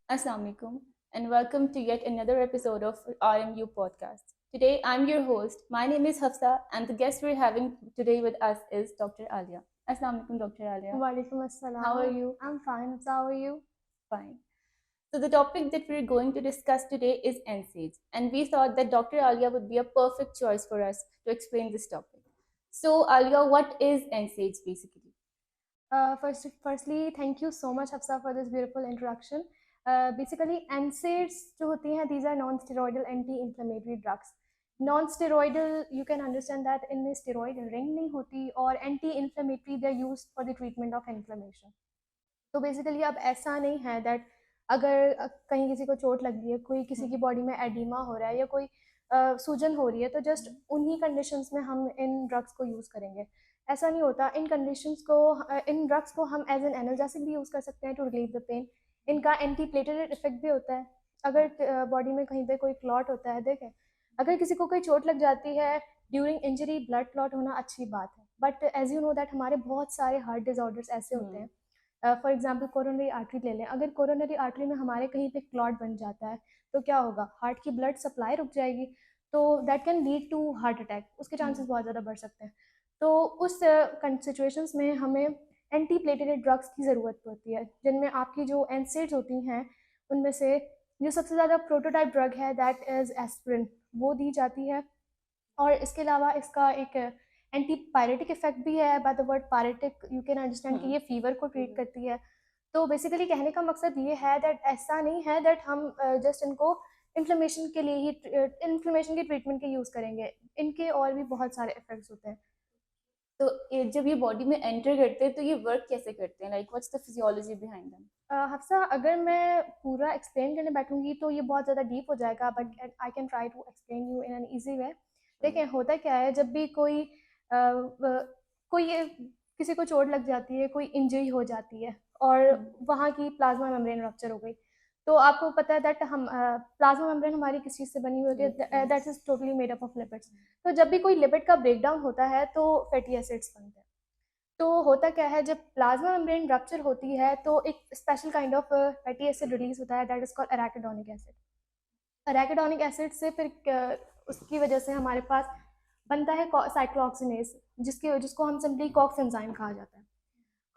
Assalamualaikum and welcome to yet another episode of RMU podcast. Today I'm your host. My name is Hafsa and the guest we're having today with us is Dr. Alia. Assalamualaikum Dr. Alia. Walaikum assalam. How are you? I'm fine. How are you? Fine. So the topic that we're going to discuss today is NSAIDs and we thought that Dr. Alia would be a perfect choice for us to explain this topic. So Alia, what is NSAIDs basically? Firstly, thank you so much, Hafsa, for this beautiful introduction. Basically, NSAIDs जो होती हैं, these are non-steroidal anti-inflammatory drugs. Non-steroidal, you can understand that इनमें steroid ring नहीं होती और anti-inflammatory they are used for the treatment of inflammation. तो basically अब ऐसा नहीं है दैट अगर कहीं किसी को चोट लग गई है, कोई किसी की बॉडी में एडिमा हो रहा है या कोई सूजन हो रही है, तो जस्ट उन्हीं कंडीशंस में हम इन ड्रग्स को यूज़ करेंगे. ऐसा नहीं होता. इन ड्रग्स को हम एज एन एनर्जेसिक भी यूज़ कर सकते हैं टू रिलीव द पेन. इनका एंटी प्लेटलेट इफेक्ट भी होता है. अगर बॉडी में कहीं पे कोई क्लॉट होता है, देखें अगर किसी को कोई चोट लग जाती है ड्यूरिंग इंजरी, ब्लड क्लॉट होना अच्छी बात है, but as you know that हमारे बहुत सारे हार्ट डिजॉर्डर्स ऐसे होते हैं. फॉर एग्जाम्पल कोरोनरी आर्टरी ले लें. अगर कोरोनरी आर्टरी में हमारे कहीं पे क्लॉट बन जाता है तो क्या होगा, हार्ट की ब्लड सप्लाई रुक जाएगी, तो that can lead to heart attack. उसके चांसेस बहुत ज़्यादा बढ़ सकते हैं. तो उस सिचुएशंस में हमें एंटी प्लेटलेट ड्रग्स की ज़रूरत पड़ती है, जिनमें आपकी जो एनसेड्स होती हैं उनमें से जो सबसे ज़्यादा प्रोटोटाइप ड्रग है दैट इज़ एस्पिरिन, वो दी जाती है. और इसके अलावा इसका एक एंटी पायरेटिक इफेक्ट भी है. By the word pyretic you can understand कि ये फीवर को ट्रीट करती है. तो बेसिकली कहने का मकसद ये है दैट ऐसा नहीं है दैट हम जस्ट इनको इन्फ्लेमेशन के लिए ही इन्फ्लेमेशन के ट्रीटमेंट के यूज़ करेंगे. इनके और भी बहुत सारे इफेक्ट्स होते हैं. तो जब ये बॉडी में एंटर करते हैं तो ये वर्क कैसे करते हैं, like what's the physiology behind them? Hafsa, अगर मैं पूरा एक्सप्लेन करने बैठूंगी तो ये बहुत ज़्यादा डीप हो जाएगा, but I can try to explain you in an easy way. देखें होता क्या है, जब भी कोई किसी को चोट लग जाती है, कोई इंजरी हो जाती है और वहाँ की प्लाज्मा मेम्ब्रेन रप्चर हो गई, तो आपको पता है दैट हम प्लाज्मा मेम्ब्रेन हमारी किस चीज़ से बनी हुई होती है, that is totally made up of lipids. तो जब भी कोई लिपिड का ब्रेकडाउन होता है तो फैटी एसिड्स बनते हैं. तो होता क्या है, जब प्लाज्मा मेम्ब्रेन रप्चर होती है तो एक special kind of fatty acid release होता है that is called arachidonic acid. Arachidonic acid से फिर उसकी वजह से हमारे पास बनता है साइक्लोऑक्सीनेज, जिसको हम सिंपली कॉक्स एंजाइम कहा जाता है.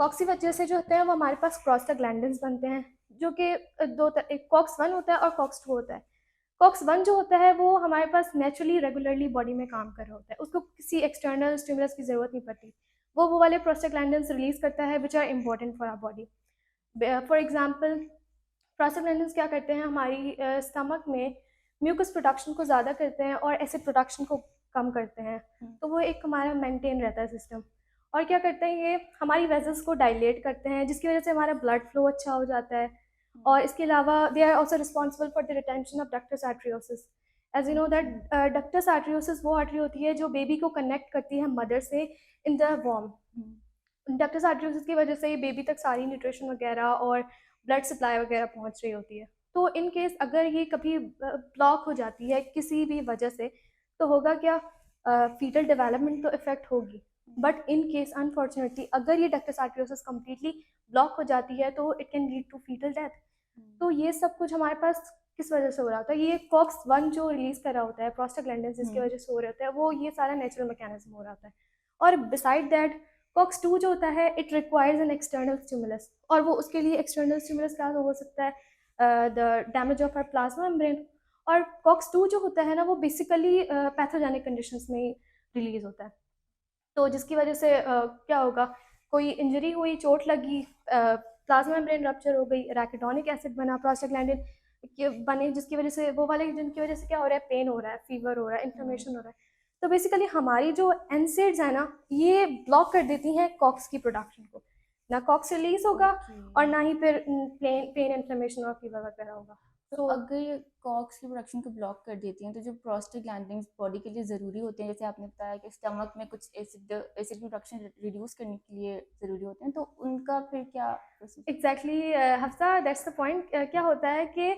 कॉक्स की वजह से जो होते हैं वो हमारे पास प्रोस्टाग्लैंडिन्स बनते हैं, जो कि एक कॉक्स 1 होता है और कॉक्स 2 होता है. कॉक्स 1 जो होता है वो हमारे पास नेचुरली रेगुलरली बॉडी में काम कर रहा होता है, उसको किसी एक्सटर्नल स्टिमुलस की ज़रूरत नहीं पड़ती. वो वाले प्रोस्टाग्लैंडिन्स रिलीज करता है which are important for our body. For example prostaglandins क्या करते हैं, हमारी स्टमक में म्यूकस प्रोडक्शन को ज़्यादा करते हैं और एसिड प्रोडक्शन को कम करते हैं. तो वो एक हमारा मेंटेन रहता है सिस्टम. और क्या करते हैं, ये हमारी वेजल्स को डायलेट करते हैं, जिसकी वजह से हमारा ब्लड फ्लो अच्छा हो जाता है. और इसके अलावा they are also responsible for the retention of ductus arteriosus. As you know that ductus arteriosus वो आर्टरी होती है जो बेबी को कनेक्ट करती है मदर से इन द वॉर्म. डक्टस आर्टरियोसिस की वजह से बेबी तक सारी न्यूट्रिशन वगैरह और ब्लड सप्लाई वगैरह पहुंच रही होती है. तो इन केस अगर ये कभी ब्लॉक हो जाती है किसी भी वजह से, तो होगा क्या, फीटल डेवलपमेंट तो इफेक्ट होगी, बट इन केस अनफॉर्चुनेटली अगर ये डक्टस आर्टरियोसिस कम्प्लीटली ब्लॉक हो जाती है तो it can lead to foetal death. तो ये सब कुछ हमारे पास किस वजह से हो रहा होता है, ये कॉक्स 1 जो रिलीज कर रहा होता है प्रोस्टाग्लैंडिन्स, जिसकी वजह से हो रहा होता है, वो ये सारा नेचुरल मैकेनिज्म हो रहा होता है. और बिसाइड दैट कॉक्स 2 जो होता है it requires an external stimulus, और वो उसके लिए एक्सटर्नल स्टिमुलस क्या हो सकता है, the damage of our plasma membrane. और कॉक्स 2 जो होता है ना, वो बेसिकली पैथोजेनिक कंडीशंस में रिलीज होता है. तो जिसकी वजह से क्या होगा, कोई इंजरी हुई, चोट लगी, प्लाज्मा मेम्ब्रेन रप्चर हो गई, एराकिडोनिक एसिड बना, प्रोस्टाग्लैंडिन बने, जिसकी वजह से वो वाले जिनकी वजह से क्या हो रहा है, पेन हो रहा है, फीवर हो रहा है, इन्फ्लेमेशन हो रहा है. तो बेसिकली हमारी जो एनसेड्स है ना, ये ब्लॉक कर देती हैं कॉक्स की प्रोडक्शन को. ना कॉक्स रिलीज होगा और ना ही फिर पेन इन्फ्लेमेशन और फीवर वगैरह होगा. तो अगर ये कॉक्स की प्रोडक्शन को ब्लॉक कर देती हैं तो जो प्रोस्टाग्लैंडिन्स बॉडी के लिए ज़रूरी होते हैं, जैसे आपने बताया कि स्टमक में कुछ एसिड प्रोडक्शन रिड्यूस करने के लिए ज़रूरी होते हैं, तो उनका फिर क्या procedure? Exactly Hafsa, that's the point. क्या होता है कि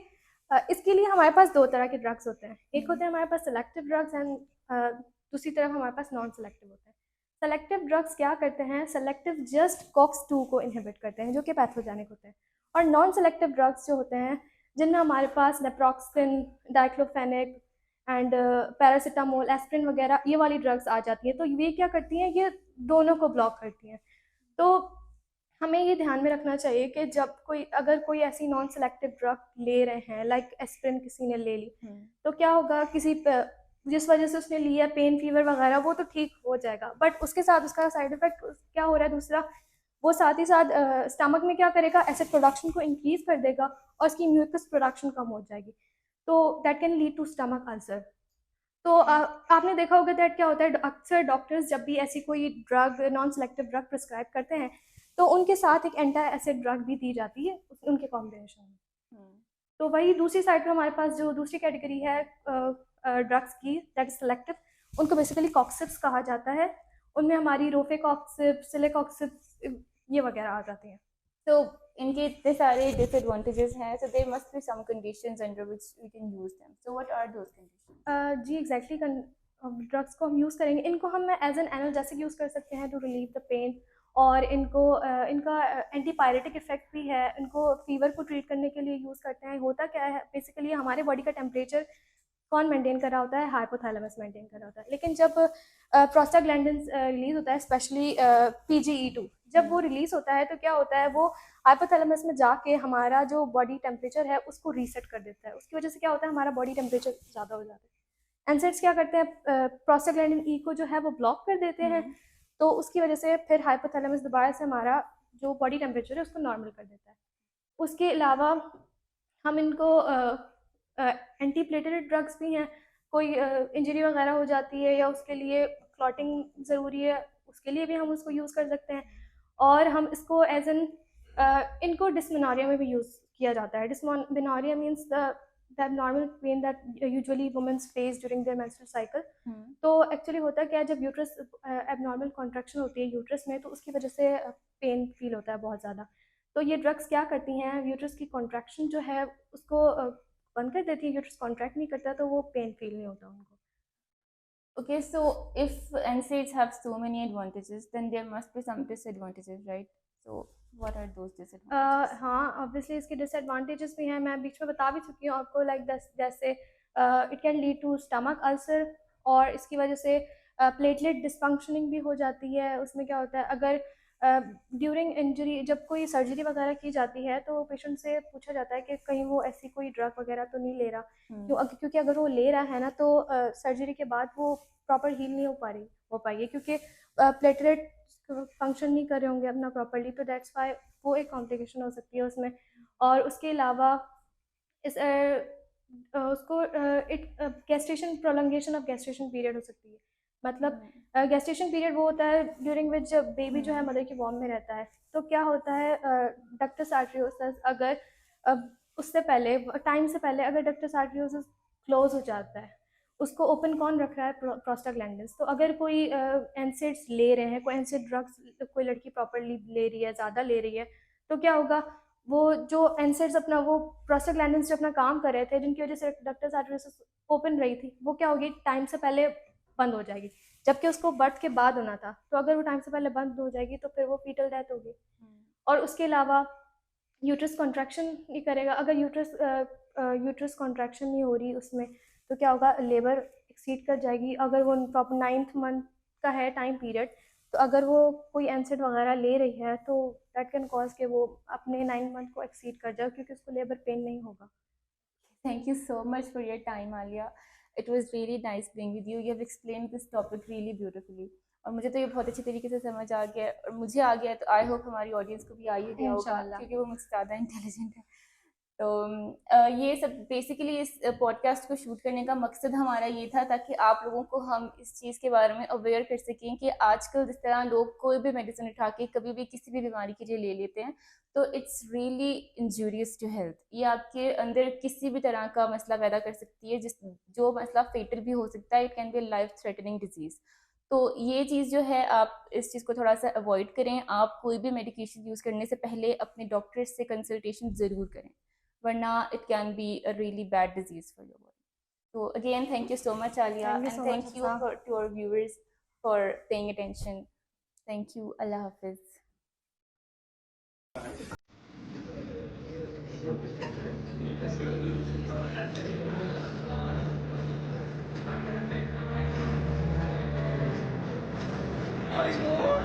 इसके लिए हमारे पास 2 तरह के ड्रग्स होते हैं. एक होते हैं हमारे पास सेलेक्टिव ड्रग्स एंड दूसरी तरफ हमारे पास नॉन सेलेक्टिव होते हैं. सेलेक्टिव ड्रग्स क्या करते हैं, सेलेक्टिव जस्ट कॉक्स 2 को इनहिबिट करते हैं, जो कि पैथोजेनिक होते हैं. और नॉन सेलेक्टिव ड्रग्स जो होते हैं जिनमें हमारे पास naproxen, diclofenac and paracetamol, aspirin वगैरह ये वाली ड्रग्स आ जाती हैं। तो ये क्या करती हैं, ये दोनों को ब्लॉक करती हैं। तो हमें ये ध्यान में रखना चाहिए कि जब अगर कोई ऐसी नॉन सेलेक्टिव ड्रग ले रहे हैं, लाइक एस्प्रिन किसी ने ले ली, तो क्या होगा, जिस वजह से उसने लिया पेन फीवर वगैरह, वो तो ठीक हो जाएगा, बट उसके साथ उसका साइड इफेक्ट क्या हो रहा है दूसरा, वो साथ ही साथ स्टमक में क्या करेगा, एसिड प्रोडक्शन को इंक्रीज कर देगा और उसकी म्यूकस प्रोडक्शन कम हो जाएगी, तो that can lead to stomach ulcer. तो आपने देखा होगा दैट क्या होता है, अक्सर डॉक्टर्स जब भी ऐसी कोई drug, non selective drug prescribe करते हैं, तो उनके साथ एक एंटी एसिड ड्रग भी दी जाती है उनके कॉम्बिनेशन में। तो वही दूसरी साइड पर हमारे पास जो दूसरी कैटेगरी है ड्रग्स की, दैट इज सेलेक्टिव, उनको बेसिकली कॉक्सिप्स कहा जाता है। उनमें हमारी रोफेकॉक्सिप, सिलेकॉक्सिप ये वगैरह आ जाते हैं। तो इनके इतने सारे डिसएडवांटेजेस हैं, so there must be some conditions under which we can use them. So what are those conditions? जी एग्जैक्टली, ड्रग्स को हम यूज़ करेंगे, इनको हम एज एन एनाल्जेसिक यूज़ कर सकते हैं टू रिलीव द पेन, और इनका एंटीपायरेटिक इफेक्ट भी है, इनको फीवर को ट्रीट करने के लिए यूज़ करते हैं। होता क्या है, बेसिकली हमारे बॉडी का टेम्परेचर कौन मेंटेन कर रहा होता है, हाइपोथैलेमस मेंटेन कर रहा होता है। लेकिन जब प्रोस्टाग्लैंडिन रिलीज होता है, स्पेशली PGE2, जब वो रिलीज होता है, तो क्या होता है, वो हाइपोथैलेमस में जाके हमारा जो बॉडी टेम्परेचर है उसको रीसेट कर देता है। उसकी वजह से क्या होता है, हमारा बॉडी टेम्परेचर ज़्यादा हो जाता है। एनसेड्स क्या करते हैं, प्रोस्टाग्लैंडिन E को जो है वो ब्लॉक कर देते हैं, तो उसकी वजह से फिर हाइपोथैलेमस दोबारा से हमारा जो बॉडी टेम्परेचर है उसको नॉर्मल कर देता है। उसके अलावा हम इनको एंटी प्लेटलेट ड्रग्स भी हैं, कोई इंजरी वगैरह हो जाती है या उसके लिए क्लॉटिंग ज़रूरी है, उसके लिए भी हम उसको यूज़ कर सकते हैं। और हम इसको एज एन इनको डिस्मेनोरिया में भी यूज़ किया जाता है। Dysmenorrhoea means the abnormal pain that usually women face during their menstrual cycle. तो एक्चुअली होता क्या है, जब यूट्रस एबनॉर्मल कॉन्ट्रैक्शन होती है यूट्रस में, तो उसकी वजह से पेन फील होता है बहुत ज़्यादा। तो ये ड्रग्स क्या करती हैं, यूट्रस की कॉन्ट्रैक्शन जो है उसको बंद कर देती है। यूट्रस कॉन्ट्रैक्ट नहीं करता तो वो पेन फील नहीं होता उनको। Okay, so if NSAIDs have so many advantages, then there must be some disadvantages, right? So what are those disadvantages? हाँ, ऑब्वियसली इसके डिसएडवांटेजेस भी हैं, मैं बीच में बता भी चुकी हूँ आपको, लाइक जैसे it can lead to stomach ulcer, और इसकी वजह से प्लेटलेट डिसफंक्शनिंग भी हो जाती है। उसमें क्या होता है, अगर ड्यूरिंग इंजरी जब कोई सर्जरी वगैरह की जाती है, तो पेशेंट से पूछा जाता है कि कहीं वो ऐसी कोई ड्रग वगैरह तो नहीं ले रहा, क्योंकि अगर वो ले रहा है ना, तो सर्जरी के बाद वो प्रॉपर हील नहीं हो पाएगी, क्योंकि प्लेटलेट फंक्शन नहीं कर रहे होंगे अपना प्रॉपरली, तो दैट्स वाई वो एक कॉम्प्लिकेशन हो सकती है उसमें। और उसके अलावा इस उसको एक गैस्ट्रेशन, प्रोलंगेशन ऑफ गैस्ट्रेशन पीरियड हो सकती है। मतलब गैस्ट्रेशन पीरियड वो होता है ड्यूरिंग विच जब बेबी जो है मदर की वॉर्म में रहता है, तो क्या होता है, डक्टस आर्टरियोसिस अगर उससे पहले, टाइम से पहले अगर डक्टस आर्टरियोसिस क्लोज हो जाता है, उसको ओपन कौन रख रहा है, प्रोस्टाग्लैंडिन्स। तो अगर कोई एनसेड्स ले रहे हैं, कोई एनसेड ड्रग्स कोई लड़की प्रॉपरली ले रही है, ज़्यादा ले रही है, तो क्या होगा, वो जो एनसेड्स अपना, वो प्रोस्टाग्लैंडिन्स जो अपना काम कर रहे थे, जिनकी वजह से डक्टस आर्टरियोसिस ओपन रही थी, वो क्या होगी, टाइम से पहले बंद हो जाएगी, जबकि उसको बर्थ के बाद होना था। तो अगर वो टाइम से पहले बंद हो जाएगी, तो फिर वो फीटल डेथ होगी। और उसके अलावा यूट्रस कॉन्ट्रैक्शन नहीं करेगा। अगर यूट्रस कॉन्ट्रैक्शन नहीं हो रही उसमें, तो क्या होगा, लेबर एक्सीड कर जाएगी। अगर वो प्रॉपर 9th मंथ का है टाइम पीरियड, तो अगर वो कोई एनसेड वगैरह ले रही है, तो दैट कैन कॉज के वो अपने 9 मंथ को एक्सीड कर जाए, क्योंकि उसको लेबर पेन नहीं होगा। Thank you so much for your time, Alia. It was really nice being with you. You have explained this topic really beautifully. और मुझे तो ये बहुत अच्छे तरीके से समझ आ गया, और मुझे आ गया, तो आई होप हमारी ऑडियंस को भी आ ही गया होगा, क्योंकि वो मुझसे ज़्यादा इंटेलिजेंट है। तो ये सब बेसिकली इस पॉडकास्ट को शूट करने का मकसद हमारा ये था, ताकि आप लोगों को हम इस चीज़ के बारे में अवेयर कर सकें कि आजकल जिस तरह लोग कोई भी मेडिसिन उठा के कभी भी किसी भी बीमारी के लिए ले लेते हैं, तो it's really injurious to health. ये आपके अंदर किसी भी तरह का मसला पैदा कर सकती है, जो मसला फेटल भी हो सकता है। It can be life threatening disease. तो ये चीज़ जो है, आप इस चीज़ को थोड़ा सा अवॉइड करें। आप कोई भी मेडिकेशन यूज़ करने से पहले अपने डॉक्टर से कंसल्टेशन ज़रूर करें, वरना it can be a really bad disease for your body. So again, thank you so much, Alia, and thank you to our viewers for paying attention. Thank you. Allah Hafiz. Eyes more.